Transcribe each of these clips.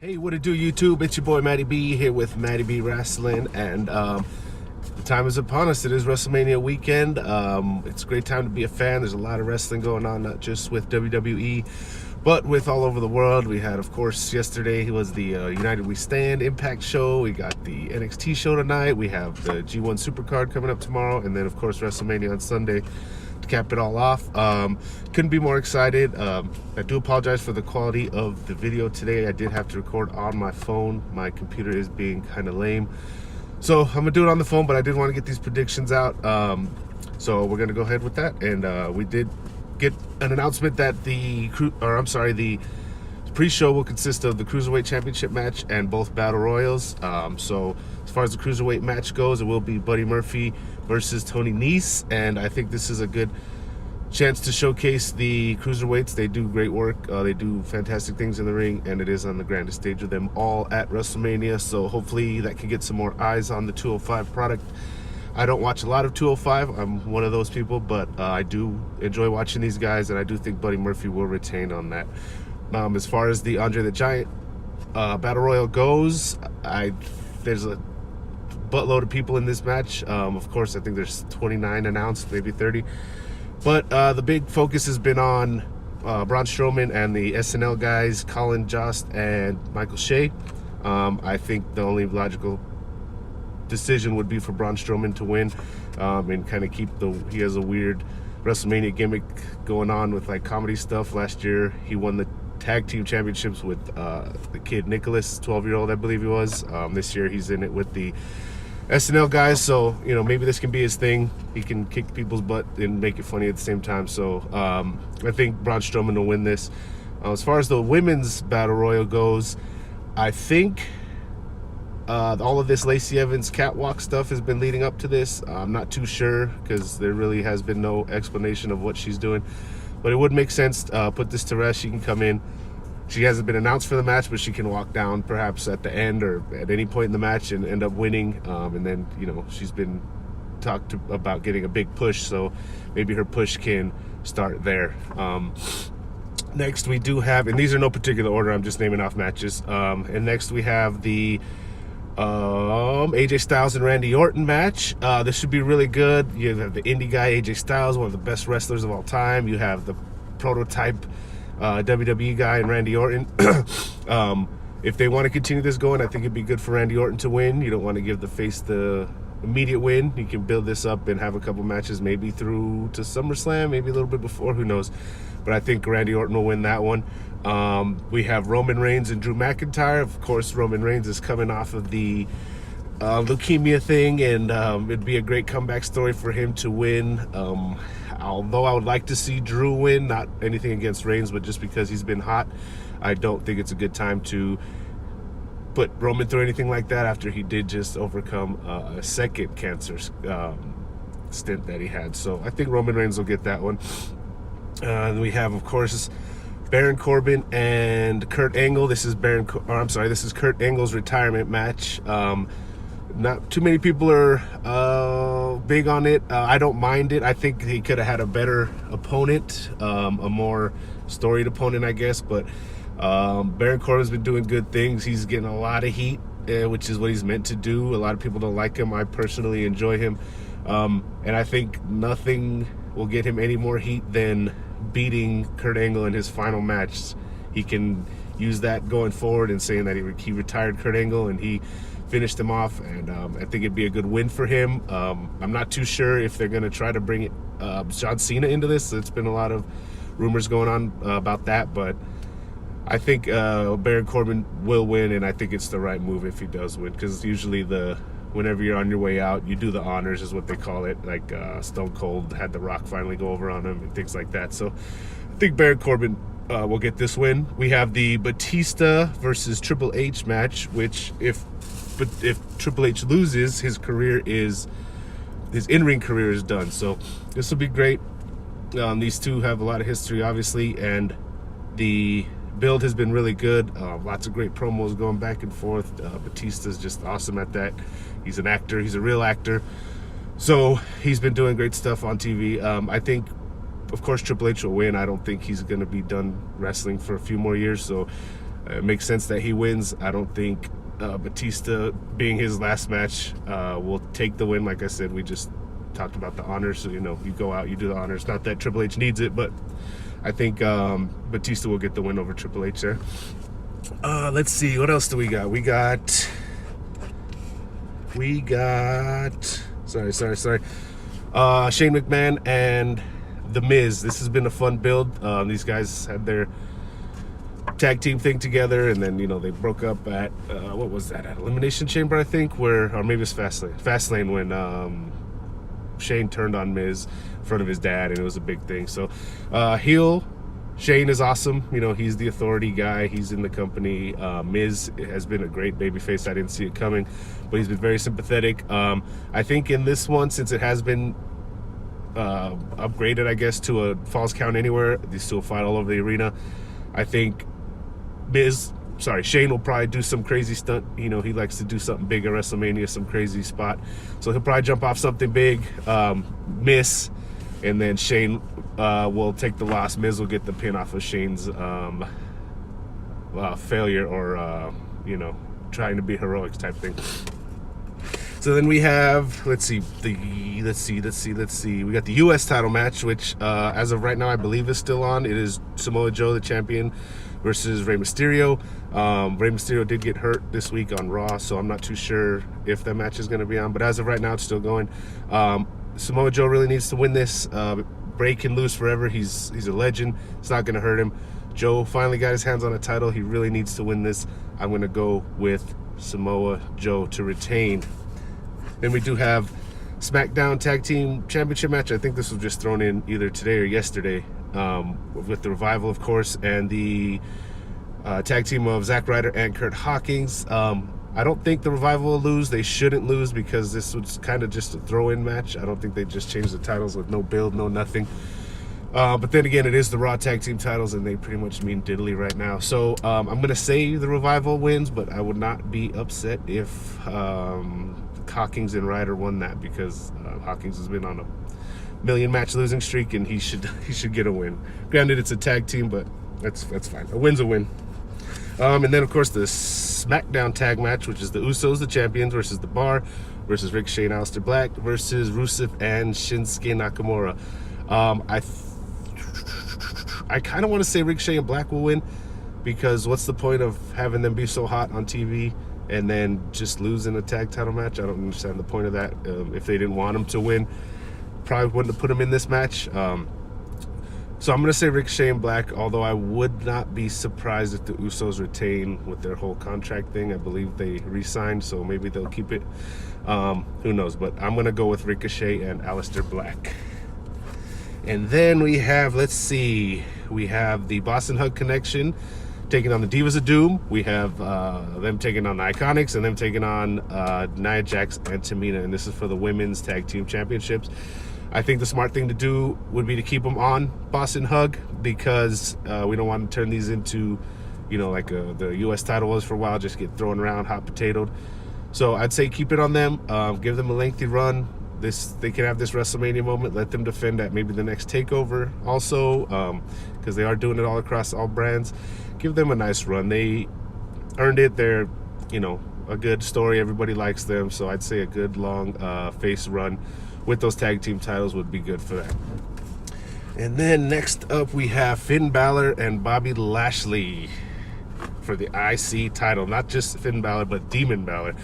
Hey, what it do, YouTube? It's your boy Matty B here with Matty B Wrestling, and the time is upon us. It is WrestleMania weekend. It's a great time to be a fan. There's a lot of wrestling going on, not just with WWE, but with all over the world. We had, of course, yesterday was the United We Stand Impact show. We got the NXT show tonight. We have the G1 Supercard coming up tomorrow, and then, of course, WrestleMania on Sunday to cap it all off. Couldn't be more excited. I do apologize for the quality of the video today. I did have to record on my phone. My computer is being kind of lame, so I'm gonna do it on the phone, but I did want to get these predictions out. So we're gonna go ahead with that, and we did get an announcement that the pre-show will consist of the Cruiserweight Championship match and both Battle Royals. So as far as the Cruiserweight match goes, it will be Buddy Murphy versus Tony Nese, and I think this is a good chance to showcase the Cruiserweights. They do great work. They do fantastic things in the ring, and it is on the grandest stage of them all at WrestleMania, so hopefully that can get some more eyes on the 205 product. I don't watch a lot of 205. I'm one of those people, but I do enjoy watching these guys, and I do think Buddy Murphy will retain on that. As far as the Andre the Giant Battle Royal goes, there's a buttload of people in this match. Of course, I think there's 29 announced, maybe 30. But the big focus has been on Braun Strowman and the SNL guys, Colin Jost and Michael Shea. I think the only logical decision would be for Braun Strowman to win and kind of keep he has a weird WrestleMania gimmick going on with like comedy stuff. Last year he won the tag team championships with the kid Nicholas, 12-year-old I believe he was. This year he's in it with the SNL guys, so maybe this can be his thing. He can kick people's butt and make it funny at the same time. So I think Braun Strowman will win this. As far as the women's battle royal goes, I think all of this Lacey Evans catwalk stuff has been leading up to this. I'm not too sure because there really has been no explanation of what she's doing, but it would make sense to put this to rest. She can come in. She hasn't been announced for the match, but she can walk down perhaps at the end or at any point in the match and end up winning. And then, she's been talked about getting a big push, so maybe her push can start there. Next we do have, and these are no particular order, I'm just naming off matches. And next we have the AJ Styles and Randy Orton match. This should be really good. You have the indie guy AJ Styles, one of the best wrestlers of all time. You have the prototype WWE guy and Randy Orton. If they want to continue this going, I think it'd be good for Randy Orton to win. You don't want to give the face the immediate win. You can build this up and have a couple matches maybe through to SummerSlam, maybe a little bit before, who knows. But I think Randy Orton will win that one. We have Roman Reigns and Drew McIntyre. Of course, Roman Reigns is coming off of the leukemia thing, and it'd be a great comeback story for him to win. Although I would like to see Drew win, not anything against Reigns, but just because he's been hot, I don't think it's a good time to put Roman through anything like that after he did just overcome a second cancer stint that he had. So I think Roman Reigns will get that one. We have, of course, Baron Corbin and Kurt Angle. This is this is Kurt Angle's retirement match. Not too many people are big on it. I don't mind it. I think he could have had a better opponent, a more storied opponent, I guess. But Baron Corbin's been doing good things. He's getting a lot of heat, which is what he's meant to do. A lot of people don't like him. I personally enjoy him. And I think nothing will get him any more heat than beating Kurt Angle in his final match. He can use that going forward and saying that he retired Kurt Angle and he finished him off, and I think it'd be a good win for him. I'm not too sure if they're going to try to bring John Cena into this. There's been a lot of rumors going on about that, but I think Baron Corbin will win, and I think it's the right move if he does win, because usually whenever you're on your way out, you do the honors, is what they call it. Like Stone Cold had The Rock finally go over on him and things like that. So I think Baron Corbin will get this win. We have the Batista versus Triple H match, which if Triple H loses, his in-ring career is done. So this will be great. These two have a lot of history, obviously, and the build has been really good. Lots of great promos going back and forth. Batista's just awesome at that. He's an actor. He's a real actor. So he's been doing great stuff on TV. I think, of course, Triple H will win. I don't think he's going to be done wrestling for a few more years. So it makes sense that he wins. I don't think Batista, being his last match, will take the win. Like I said, we just talked about the honors, so you go out, you do the honors. Not that Triple H needs it, but I think Batista will get the win over Triple H there. Let's see, what else do we got? We got sorry, Shane McMahon and The Miz. This has been a fun build. These guys had their tag team thing together, and then they broke up at what was that, at Elimination Chamber, I think, or maybe it was Fastlane when Shane turned on Miz in front of his dad, and it was a big thing. So heel Shane is awesome. He's the authority guy. He's in the company. Miz has been a great babyface. I didn't see it coming, but he's been very sympathetic. I think in this one, since it has been upgraded, I guess, to a Falls Count Anywhere, these two will fight all over the arena. I think Shane will probably do some crazy stunt. He likes to do something big at WrestleMania, some crazy spot. So he'll probably jump off something big, miss, and then Shane will take the loss. Miz will get the pin off of Shane's failure or, trying to be heroic type thing. So then we have, let's see. We got the U.S. title match, which as of right now, I believe is still on. It is Samoa Joe, the champion, versus Rey Mysterio. Rey Mysterio did get hurt this week on Raw, so I'm not too sure if that match is going to be on. But as of right now, it's still going. Samoa Joe really needs to win this. Bray can lose forever. He's a legend. It's not going to hurt him. Joe finally got his hands on a title. He really needs to win this. I'm going to go with Samoa Joe to retain. Then we do have SmackDown Tag Team Championship match. I think this was just thrown in either today or yesterday, with the Revival, of course, and the tag team of Zack Ryder and Kurt Hawkins. I don't think the Revival will lose. They shouldn't lose because this was kind of just a throw-in match. I don't think they just changed the titles with no build, no nothing. But then again, it is the Raw Tag Team titles, and they pretty much mean diddly right now. So I'm going to say the Revival wins, but I would not be upset if Hawkins and Ryder won that, because Hawkins has been on a million match losing streak, and he should get a win. Granted, it's a tag team, but that's fine. A win's a win. And then, of course, the SmackDown tag match, which is the Usos, the champions, versus The Bar, versus Ricochet and Aleister Black, versus Rusev and Shinsuke Nakamura. I kind of want to say Ricochet and Black will win, because what's the point of having them be so hot on TV and then just losing a tag title match? I don't understand the point of that. If they didn't want them to win, probably wouldn't have put them in this match. So I'm going to say Ricochet and Black, although I would not be surprised if the Usos retain with their whole contract thing. I believe they re-signed, so maybe they'll keep it. Who knows? But I'm going to go with Ricochet and Aleister Black. And then we have, we have the Boston Hug Connection taking on the Divas of Doom. We have them taking on the Iconics, and them taking on Nia Jax and Tamina. And this is for the Women's Tag Team Championships. I think the smart thing to do would be to keep them on Boston Hug, because we don't want to turn these into, like the U.S. title was for a while, just get thrown around, hot potatoed. So I'd say keep it on them. Give them a lengthy run. They can have this WrestleMania moment. Let them defend at maybe the next TakeOver also, because they are doing it all across all brands. Give them a nice run. They earned it. They're, a good story. Everybody likes them. So I'd say a good long face run with those tag team titles would be good for that. And then next up we have Finn Balor and Bobby Lashley for the IC title. Not just Finn Balor, but Demon Balor.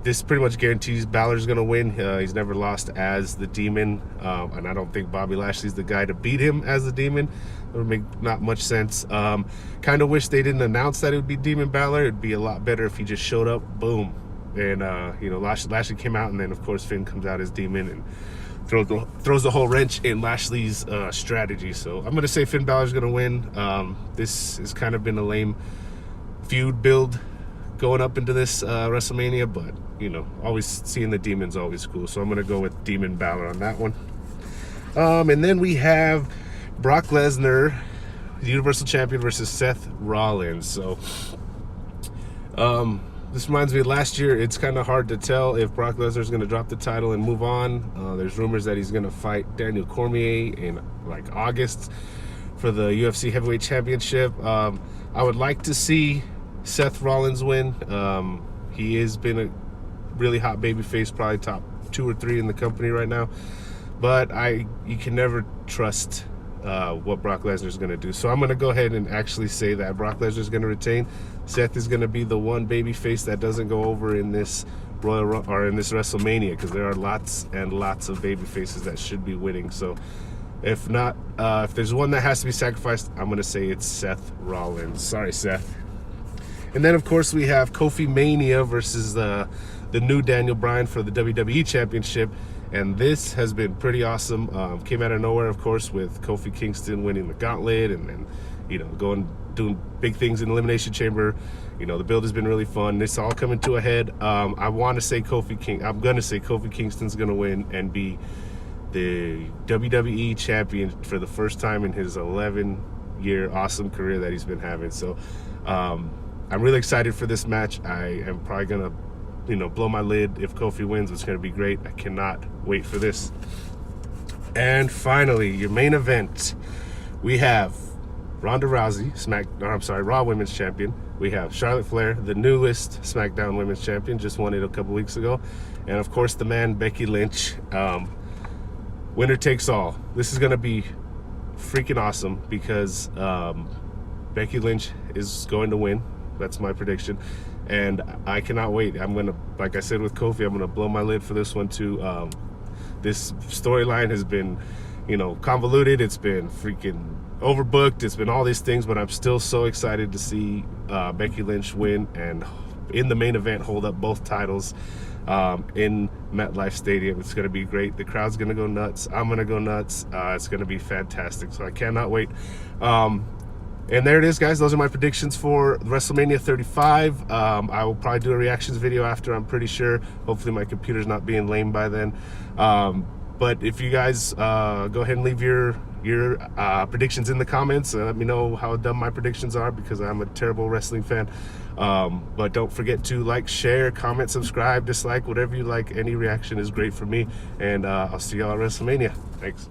This pretty much guarantees Balor's going to win. He's never lost as the Demon, and I don't think Bobby Lashley's the guy to beat him as the Demon. It would make not much sense. Kind of wish they didn't announce that it would be Demon Balor. It'd be a lot better if he just showed up, boom, and Lashley came out, and then of course Finn comes out as Demon and throws the whole wrench in Lashley's strategy. So I'm going to say Finn Balor's going to win. This has kind of been a lame feud build going up into this WrestleMania, but always seeing the Demon's always cool, so I'm gonna go with Demon Balor on that one. And then we have Brock Lesnar, the Universal Champion, versus Seth Rollins. So this reminds me of last year. It's kind of hard to tell if Brock Lesnar's gonna drop the title and move on. There's rumors that he's gonna fight Daniel Cormier in August for the UFC Heavyweight Championship. I would like to see Seth Rollins win. He has been a really hot babyface, probably top 2 or 3 in the company right now. But you can never trust what Brock Lesnar is going to do. So I'm going to go ahead and actually say that Brock Lesnar is going to retain. Seth is going to be the one babyface that doesn't go over in this in this WrestleMania, because there are lots and lots of babyfaces that should be winning. So if not, if there's one that has to be sacrificed, I'm going to say it's Seth Rollins. Sorry, Seth. And then, of course, we have Kofi Mania versus the new Daniel Bryan for the WWE Championship. And this has been pretty awesome. Came out of nowhere, of course, with Kofi Kingston winning the gauntlet and then, doing big things in Elimination Chamber. The build has been really fun. It's all coming to a head. I want to say I'm going to say Kofi Kingston's going to win and be the WWE champion for the first time in his 11-year awesome career that he's been having. So I'm really excited for this match. I am probably going to blow my lid if Kofi wins. It's going to be great. I cannot wait for this. And finally, your main event, we have Ronda Rousey, Raw Women's Champion. We have Charlotte Flair, the newest SmackDown Women's Champion, just won it a couple weeks ago. And of course, the man, Becky Lynch. Winner takes all. This is going to be freaking awesome because Becky Lynch is going to win. That's my prediction. And I cannot wait. I'm going to, like I said with Kofi, I'm going to blow my lid for this one too. This storyline has been, convoluted. It's been freaking overbooked. It's been all these things, but I'm still so excited to see Becky Lynch win and in the main event hold up both titles in MetLife Stadium. It's going to be great. The crowd's going to go nuts. I'm going to go nuts. It's going to be fantastic. So I cannot wait. And there it is, guys. Those are my predictions for WrestleMania 35. I will probably do a reactions video after, I'm pretty sure. Hopefully my computer's not being lame by then. But if you guys go ahead and leave your predictions in the comments and let me know how dumb my predictions are, because I'm a terrible wrestling fan. But don't forget to like, share, comment, subscribe, dislike, whatever you like. Any reaction is great for me. And I'll see y'all at WrestleMania. Thanks.